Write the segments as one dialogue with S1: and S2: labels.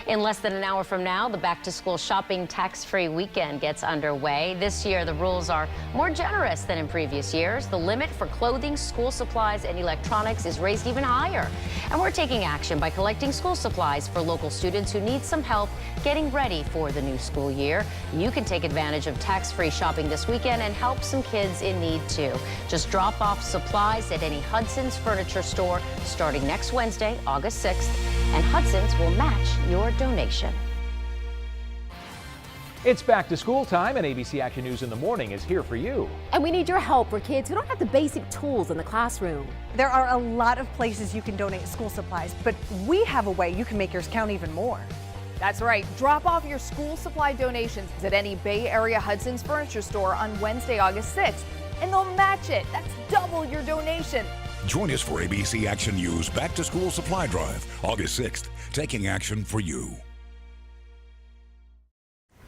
S1: In less than an hour from now, the back-to-school shopping tax-free weekend gets underway. This year, the rules are more generous than in previous years. The limit for clothing, school supplies, and electronics is raised even higher. And we're taking action by collecting school supplies for local students who need some help getting ready for the new school year. You can take advantage of tax-free shopping this weekend and help some kids in need, too. Just drop off supplies at any Hudson's furniture store starting next Wednesday, August 6th, and Hudson's will match your donation.
S2: It's back to school time, and ABC Action News in the Morning is here for you.
S3: And we need your help for kids who don't have the basic tools in the classroom.
S4: There are a lot of places you can donate school supplies, but we have a way you can make yours count even more.
S5: That's right. Drop off your school supply donations at any Bay Area Hudson's furniture store on Wednesday, August 6th, and they'll match it. That's double your donation.
S6: Join us for ABC Action News Back to School Supply Drive, August 6th, taking action for you.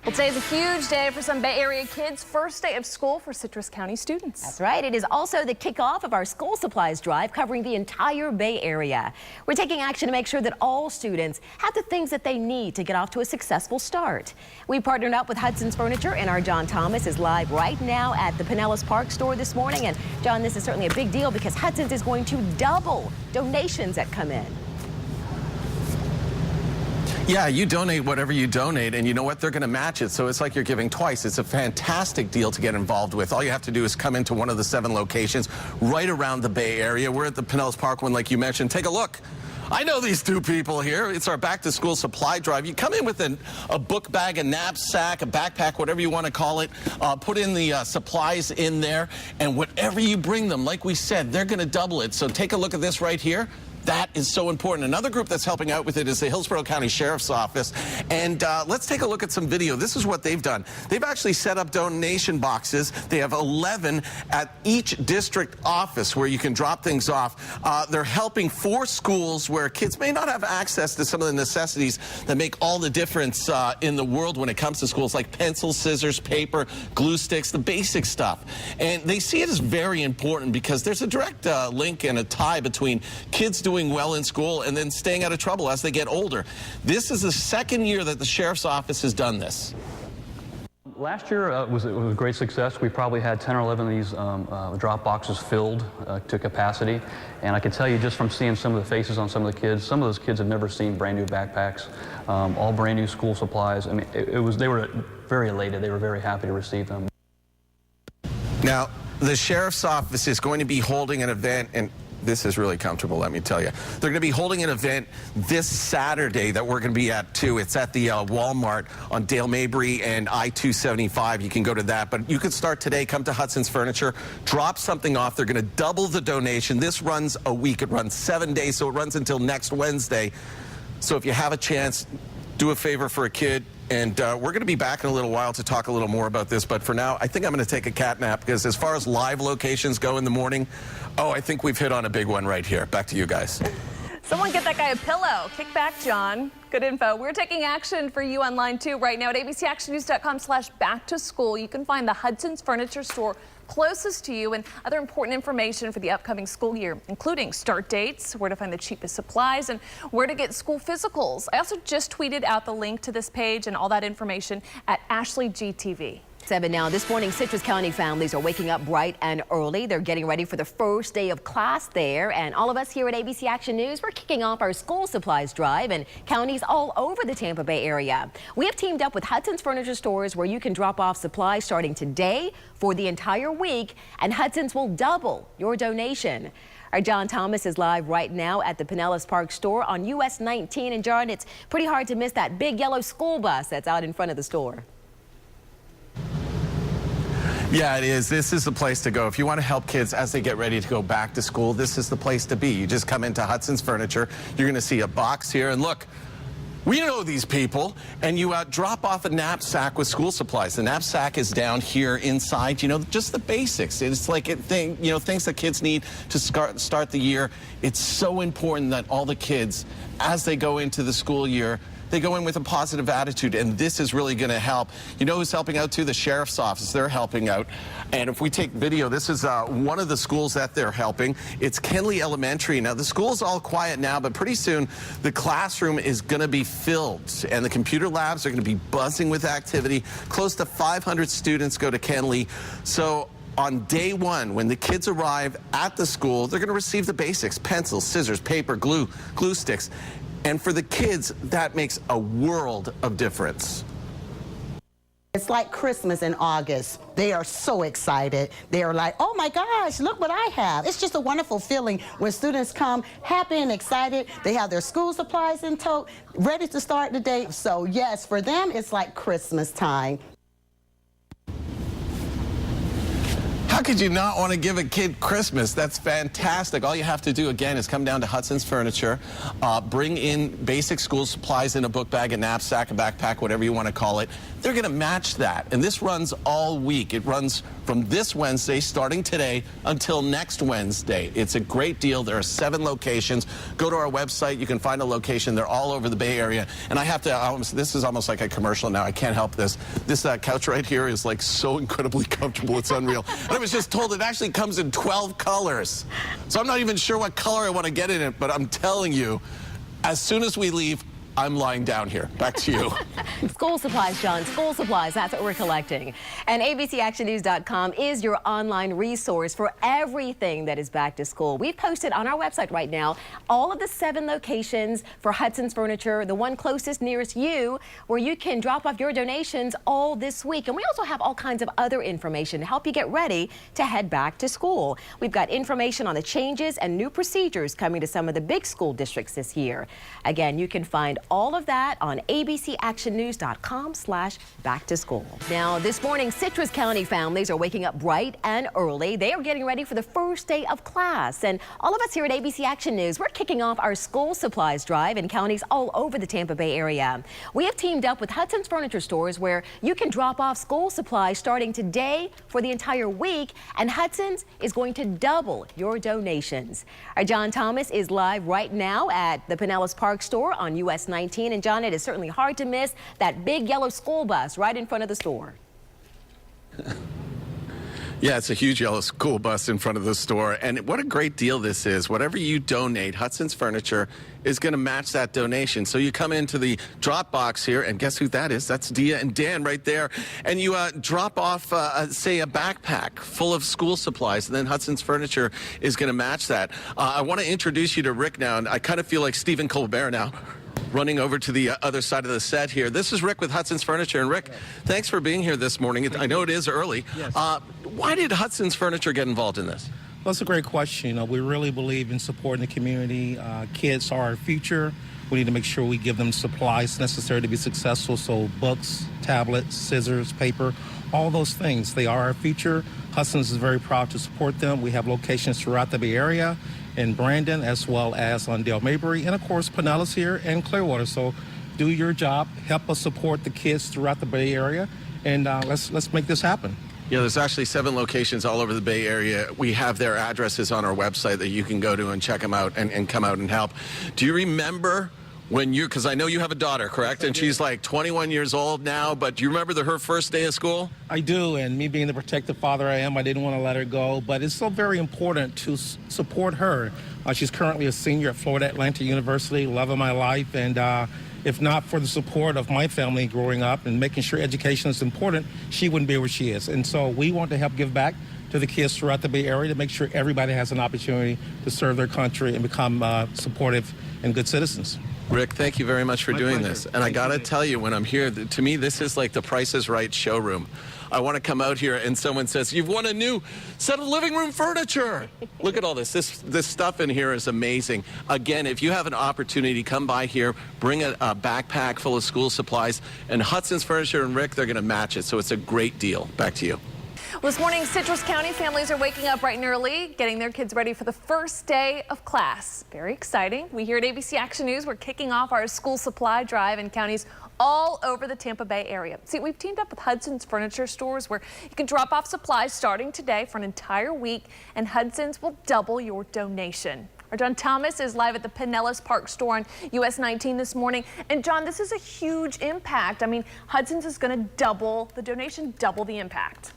S5: Well, today's a huge day for some Bay Area kids. First day of school for Citrus County students.
S3: That's right. It is also the kickoff of our school supplies drive covering the entire Bay Area. We're taking action to make sure that all students have the things that they need to get off to a successful start. We partnered up with Hudson's Furniture, and our John Thomas is live right now at the Pinellas Park store this morning. And John, this is certainly a big deal because Hudson's is going to double donations that come in.
S7: Yeah, you donate whatever you donate, and you know what? They're going to match it, so it's like you're giving twice. It's a fantastic deal to get involved with. All you have to do is come into one of the 7 locations right around the Bay Area. We're at the Pinellas Park one, like you mentioned. Take a look. I know these 2 people here. It's our back-to-school supply drive. You come in with a book bag, a knapsack, a backpack, whatever you want to call it. Put in the supplies in there, and whatever you bring them, like we said, they're going to double it. So take a look at this right here. That is so important. Another group that's helping out with it is the Hillsborough County Sheriff's Office. And let's take a look at some video. This is what they've done. They've actually set up donation boxes. They have 11 at each district office where you can drop things off. They're helping 4 schools where kids may not have access to some of the necessities that make all the difference in the world when it comes to schools, like pencils, scissors, paper, glue sticks, the basic stuff. And they see it as very important because there's a direct link and a tie between kids doing well in school and then staying out of trouble as they get older. This is the 2nd year that the Sheriff's Office has done this.
S8: Last year it was a great success. We probably had 10 or 11 of these drop boxes filled to capacity. And I can tell you just from seeing some of the faces on some of the kids, some of those kids have never seen brand new backpacks, all brand new school supplies. I mean, they were very elated. They were very happy to receive them.
S7: Now, the Sheriff's Office is going to be holding an event, and this is really comfortable, let me tell you. They're going to be holding an event this Saturday that we're going to be at, too. It's at the Walmart on Dale Mabry and I-275. You can go to that. But you can start today. Come to Hudson's Furniture. Drop something off. They're going to double the donation. This runs a week. It runs 7 days, so it runs until next Wednesday. So if you have a chance, do a favor for a kid. And we're going to be back in a little while to talk a little more about this. But for now, I think I'm going to take a cat nap because as far as live locations go in the morning, I think we've hit on a big one right here. Back to you guys.
S5: Someone get that guy a pillow. Kick back, John. Good info. We're taking action for you online, too, right now at abcactionnews.com/back-to-school. You can find the Hudson's Furniture store closest to you and other important information for the upcoming school year, including start dates, where to find the cheapest supplies, and where to get school physicals. I also just tweeted out the link to this page and all that information at AshleyGTV.
S3: 7 now. This morning, Citrus County families are waking up bright and early. They're getting ready for the first day of class there. And all of us here at ABC Action News, we're kicking off our school supplies drive in counties all over the Tampa Bay area. We have teamed up with Hudson's Furniture Stores where you can drop off supplies starting today for the entire week, and Hudson's will double your donation. Our John Thomas is live right now at the Pinellas Park store on US 19. And John, it's pretty hard to miss that big yellow school bus that's out in front of the store.
S7: Yeah, it is. This is the place to go. If you want to help kids as they get ready to go back to school, this is the place to be. You just come into Hudson's Furniture. You're going to see a box here. And look, we know these people. And you drop off a knapsack with school supplies. The knapsack is down here inside, just the basics. It's like things that kids need to start the year. It's so important that all the kids, as they go into the school year, they go in with a positive attitude, and this is really going to help. You know who's helping out too? The sheriff's office. They're helping out. And if we take video, this is one of the schools that they're helping. It's Kenley Elementary. Now, the school's all quiet now, but pretty soon the classroom is going to be filled, and the computer labs are going to be buzzing with activity. Close to 500 students go to Kenley. So on day one, when the kids arrive at the school, they're going to receive the basics: pencils, scissors, paper, glue sticks. And for the kids, that makes a world of difference.
S9: It's like Christmas in August. They are so excited. They are like, oh my gosh, look what I have. It's just a wonderful feeling when students come happy and excited. They have their school supplies in tow, ready to start the day. So yes, for them, it's like Christmas time.
S7: How could you not want to give a kid Christmas? That's fantastic. All you have to do, again, is come down to Hudson's Furniture, bring in basic school supplies in a book bag, a knapsack, a backpack, whatever you want to call it. They're going to match that. And this runs all week. It runs from this Wednesday, starting today, until next Wednesday. It's a great deal. There are 7 locations. Go to our website. You can find a location. They're all over the Bay Area. And I have to, this is almost like a commercial now. I can't help this. This couch right here is like so incredibly comfortable. It's unreal. And I was just told it actually comes in 12 colors. So I'm not even sure what color I want to get in it, but I'm telling you, as soon as we leave, I'm lying down here. Back to you.
S3: School supplies, John. School supplies. That's what we're collecting. And abcactionnews.com is your online resource for everything that is back to school. We've posted on our website right now all of the 7 locations for Hudson's Furniture, the one closest nearest you, where you can drop off your donations all this week. And we also have all kinds of other information to help you get ready to head back to school. We've got information on the changes and new procedures coming to some of the big school districts this year. Again, you can find all of that on abcactionnews.com/back to school. Now, this morning, Citrus County families are waking up bright and early. They are getting ready for the first day of class. And all of us here at ABC Action News, we're kicking off our school supplies drive in counties all over the Tampa Bay area. We have teamed up with Hudson's Furniture Stores, where you can drop off school supplies starting today for the entire week, and Hudson's is going to double your donations. Our John Thomas is live right now at the Pinellas Park store on US 19. And John, it is certainly hard to miss that big yellow school bus right in front of the store.
S7: Yeah, it's a huge yellow school bus in front of the store. And what a great deal this is. Whatever you donate, Hudson's Furniture is going to match that donation. So you come into the drop box here, and guess who that is? That's Dia and Dan right there. And you drop off, say, a backpack full of school supplies, and then Hudson's Furniture is going to match that. I want to introduce you to Rick now, and I kind of feel like Stephen Colbert now, running over to the other side of the set here. This is Rick with Hudson's Furniture. And Rick, thanks for being here this morning. I know it is early.
S10: Yes.
S7: Why did Hudson's Furniture get involved in this?
S10: Well, that's a great question. We really believe in supporting the community. Kids are our future. We need to make sure we give them supplies necessary to be successful. So books, tablets, scissors, paper, all those things. They are our future. Hudson's is very proud to support them. We have locations throughout the Bay Area, in Brandon, as well as on Dale Mabry, and of course Pinellas here and Clearwater. So do your job, help us support the kids throughout the Bay Area, and let's make this happen.
S7: Yeah, there's actually 7 locations all over the Bay Area. We have their addresses on our website that you can go to and check them out and come out and help. Do you remember when you, because I know you have a daughter, correct? And she's like 21 years old now, but do you remember her first day of school?
S10: I do, and me being the protective father I am, I didn't want to let her go, but it's so very important to support her. She's currently a senior at Florida Atlantic University, love of my life, and if not for the support of my family growing up and making sure education is important, she wouldn't be where she is. And so we want to help give back to the kids throughout the Bay Area to make sure everybody has an opportunity to serve their country and become supportive and good citizens.
S7: Rick, thank you very much for doing this. And I got to tell you, when I'm here, to me, this is like the Price is Right showroom. I want to come out here and someone says, you've won a new set of living room furniture. Look at all this. This stuff in here is amazing. Again, if you have an opportunity, come by here, bring a backpack full of school supplies, and Hudson's Furniture and Rick, they're going to match it. So it's a great deal. Back to you.
S5: Well, this morning, Citrus County families are waking up bright and early, getting their kids ready for the first day of class. Very exciting. We here at ABC Action News, we're kicking off our school supply drive in counties all over the Tampa Bay area. See, we've teamed up with Hudson's Furniture Stores, where you can drop off supplies starting today for an entire week, and Hudson's will double your donation. Our John Thomas is live at the Pinellas Park store on US 19 this morning. And John, this is a huge impact. I mean, Hudson's is going to double the donation, double the impact.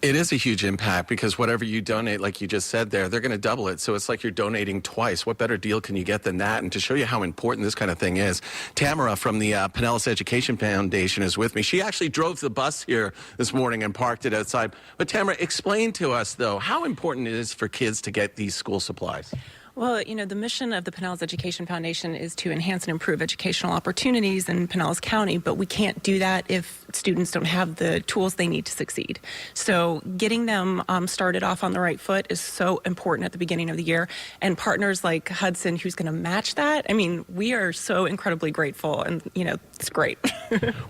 S7: It is a huge impact because whatever you donate, like you just said there, they're going to double it. So it's like you're donating twice. What better deal can you get than that? And to show you how important this kind of thing is, Tamara from the Pinellas Education Foundation is with me. She actually drove the bus here this morning and parked it outside. But Tamara, explain to us, though, how important it is for kids to get these school supplies.
S11: Well, you know, the mission of the Pinellas Education Foundation is to enhance and improve educational opportunities in Pinellas County, but we can't do that if students don't have the tools they need to succeed. So getting them started off on the right foot is so important at the beginning of the year, and partners like Hudson, who's going to match that, I mean, we are so incredibly grateful, and, you know, it's great.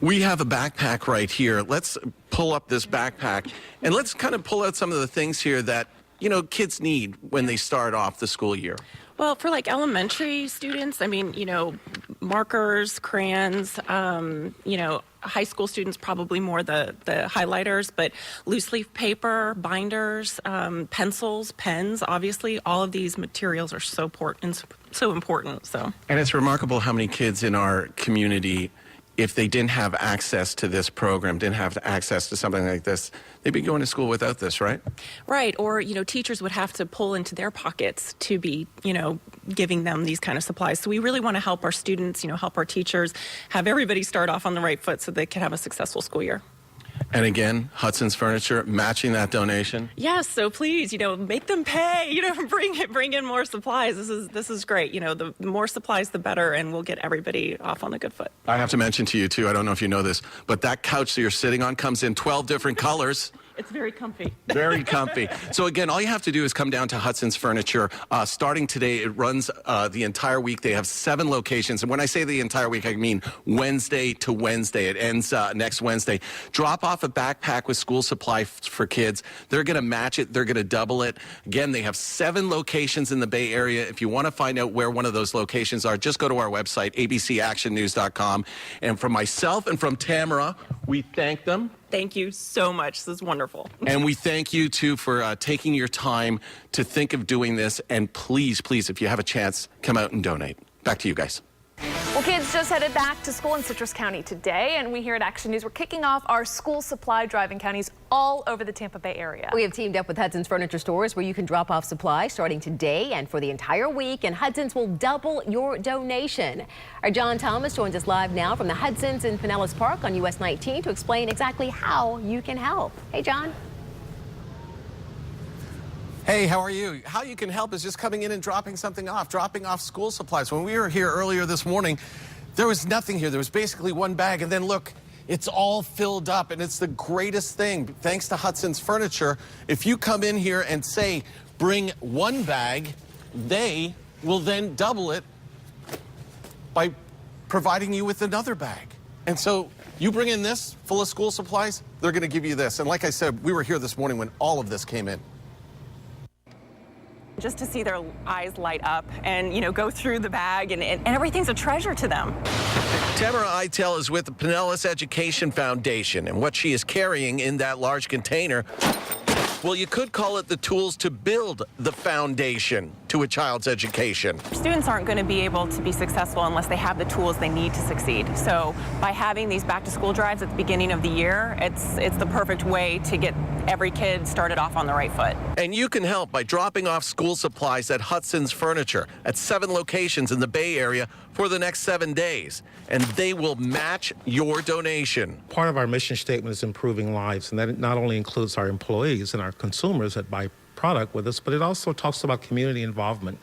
S7: We have a backpack right here. Let's pull up this backpack, and let's kind of pull out some of the things here that you know, kids need when they start off the school year?
S11: Well, for like elementary students, I mean, you know, markers, crayons, you know, high school students probably more the highlighters, but loose leaf paper, binders, pencils, pens, obviously, all of these materials are so important.
S7: And it's remarkable how many kids in our community, if they didn't have access to this program, didn't have access to something like this, they'd be going to school without this, right?
S11: Right. Or, you know, teachers would have to pull into their pockets to be, you know, giving them these kind of supplies. So we really want to help our students, you know, help our teachers, have everybody start off on the right foot so they can have a successful school year.
S7: And again, Hudson's Furniture matching that donation.
S11: Yes, so please, you know, make them pay. You know, bring in more supplies. This is great. You know, the more supplies, the better, and we'll get everybody off on a good foot.
S7: I have to mention to you too. I don't know if you know this, but that couch that you're sitting on comes in 12 different colors.
S11: It's very comfy.
S7: Very comfy. So again, all you have to do is come down to Hudson's Furniture. Starting today, it runs the entire week. They have 7 locations. And when I say the entire week, I mean Wednesday to Wednesday. It ends next Wednesday. Drop off a backpack with school supply for kids. They're going to match it. They're going to double it. Again, they have 7 locations in the Bay Area. If you want to find out where one of those locations are, just go to our website, abcactionnews.com. And from myself and from Tamara, we thank them.
S11: Thank you so much. This is wonderful.
S7: And we thank you, too, for taking your time to think of doing this. And please, please, if you have a chance, come out and donate. Back to you guys.
S5: Well, kids just headed back to school in Citrus County today, and we here at Action News, we're kicking off our school supply drive in counties all over the Tampa Bay area.
S3: We have teamed up with Hudson's Furniture Stores where you can drop off supplies starting today and for the entire week, and Hudson's will double your donation. Our John Thomas joins us live now from the Hudson's in Pinellas Park on US 19 to explain exactly how you can help. Hey, John.
S7: Hey, how are you? How you can help is just coming in and dropping something off, dropping off school supplies. When we were here earlier this morning, there was nothing here. There was basically one bag, and then look, it's all filled up, and it's the greatest thing. Thanks to Hudson's Furniture, if you come in here and say, bring one bag, they will then double it by providing you with another bag. And so you bring in this full of school supplies, they're going to give you this. And like I said, we were here this morning when all of this came in.
S11: Just to see their eyes light up and, you know, go through the bag and everything's a treasure to them.
S7: Tamara Itel is with the Pinellas Education Foundation, and what she is carrying in that large container, well, you could call it the tools to build the foundation to a child's education.
S11: Students aren't going to be able to be successful unless they have the tools they need to succeed. So by having these back-to-school drives at the beginning of the year, it's the perfect way to get every kid started off on the right foot.
S7: And you can help by dropping off school supplies at Hudson's Furniture at 7 locations in the Bay Area for the next 7 days, and they will match your donation.
S10: Part of our mission statement is improving lives, and that not only includes our employees and our consumers that buy product with us, but it also talks about community involvement,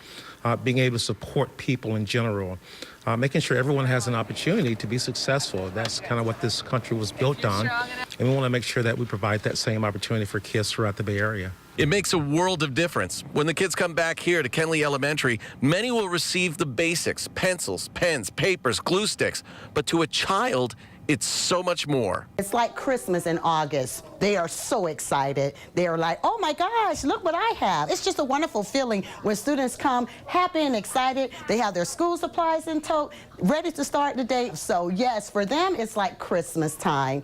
S10: being able to support people in general, making sure everyone has an opportunity to be successful. That's kind of what this country was built on, and we want to make sure that we provide that same opportunity for kids throughout the Bay Area.
S7: It makes a world of difference. When the kids come back here to Kenley Elementary, many will receive the basics, pencils, pens, papers, glue sticks, but to a child, it's so much more.
S9: It's like Christmas in August. They are so excited. They are like, oh my gosh, look what I have. It's just a wonderful feeling when students come happy and excited. They have their school supplies in tow, ready to start the day. So yes, for them, it's like Christmas time.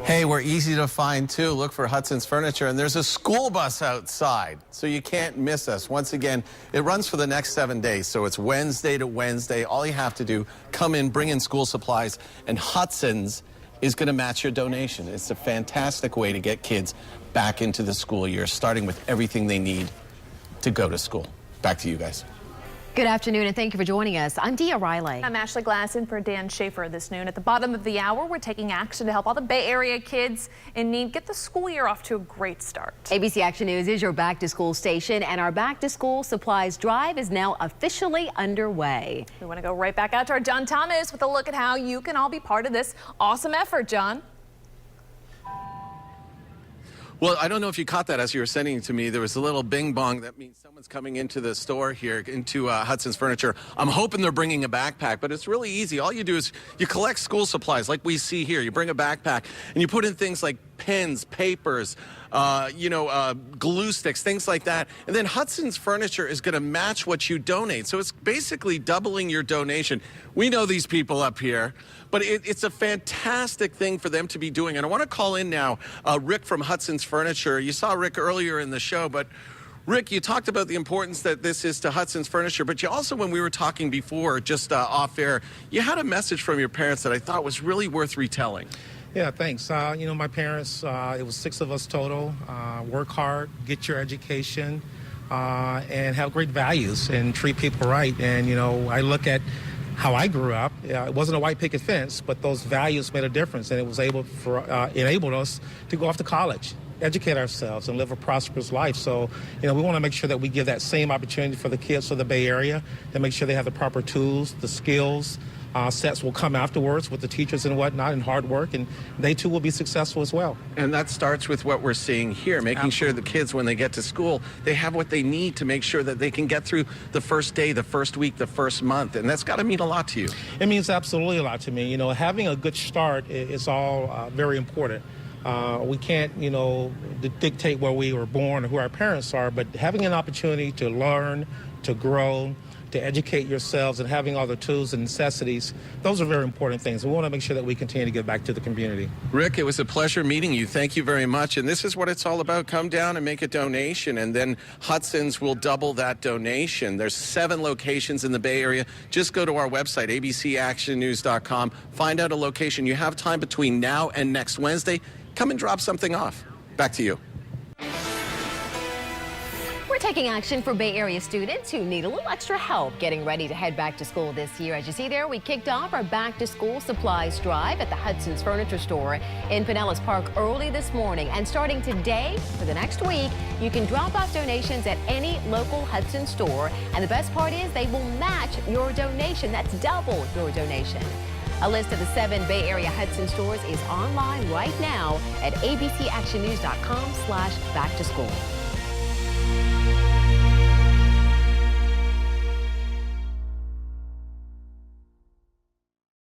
S7: Hey, we're easy to find too. Look for Hudson's Furniture, and there's a school bus outside, so you can't miss us. Once again, it runs for the next 7 days, so it's Wednesday to Wednesday. All you have to do, come in, bring in school supplies, and Hudson's is going to match your donation. It's a fantastic way to get kids back into the school year, starting with everything they need to go to school. Back to you guys.
S3: Good afternoon, and thank you for joining us. I'm Dia Riley.
S5: I'm Ashley Glass in for Dan Schaefer this noon. At the bottom of the hour, we're taking action to help all the Bay Area kids in need get the school year off to a great start.
S3: ABC Action News is your back-to-school station, and our back-to-school supplies drive is now officially underway.
S5: We want to go right back out to our John Thomas with a look at how you can all be part of this awesome effort, John.
S7: Well, I don't know if you caught that as you were sending it to me. There was a little bing bong. That means someone's coming into the store here, into Hudson's Furniture. I'm hoping they're bringing a backpack, but it's really easy. All you do is you collect school supplies like we see here. You bring a backpack and you put in things like pens, papers, glue sticks, things like that. And then Hudson's Furniture is going to match what you donate. So it's basically doubling your donation. We know these people up here, but it's a fantastic thing for them to be doing. And I want to call in now Rick from Hudson's Furniture. You saw Rick earlier in the show, but Rick, you talked about the importance that this is to Hudson's Furniture, but you also, when we were talking before, just off air, you had a message from your parents that I thought was really worth retelling.
S10: Yeah, thanks. My parents, it was 6 of us total. Work hard, get your education, and have great values and treat people right. And, I look at how I grew up. It wasn't a white picket fence, but those values made a difference, and it was enabled us to go off to college, educate ourselves, and live a prosperous life. So, we want to make sure that we give that same opportunity for the kids of the Bay Area, to make sure they have the proper tools, the skills. Sets will come afterwards with the teachers and whatnot, and hard work, and they too will be successful as well.
S7: And that starts with what we're seeing here, making sure the kids, when they get to school, they have what they need to make sure that they can get through the first day, the first week, the first month. And that's got to mean a lot to you.
S10: It means absolutely a lot to me. Having a good start is all very important. We can't, dictate where we were born or who our parents are, but having an opportunity to learn, to grow, to educate yourselves, and having all the tools and necessities, those are very important things. We want to make sure that we continue to give back to the community.
S7: Rick, it was a pleasure meeting you. Thank you very much. And this is what it's all about. Come down and make a donation, and then Hudson's will double that donation. There's 7 locations in the Bay Area. Just go to our website, abcactionnews.com. Find out a location. You have time between now and next Wednesday. Come and drop something off. Back to you.
S3: We're taking action for Bay Area students who need a little extra help getting ready to head back to school this year. As you see there, we kicked off our back-to-school supplies drive at the Hudson's Furniture Store in Pinellas Park early this morning. And starting today for the next week, you can drop off donations at any local Hudson store. And the best part is they will match your donation. That's double your donation. A list of the 7 Bay Area Hudson stores is online right now at abcactionnews.com/back-to-school.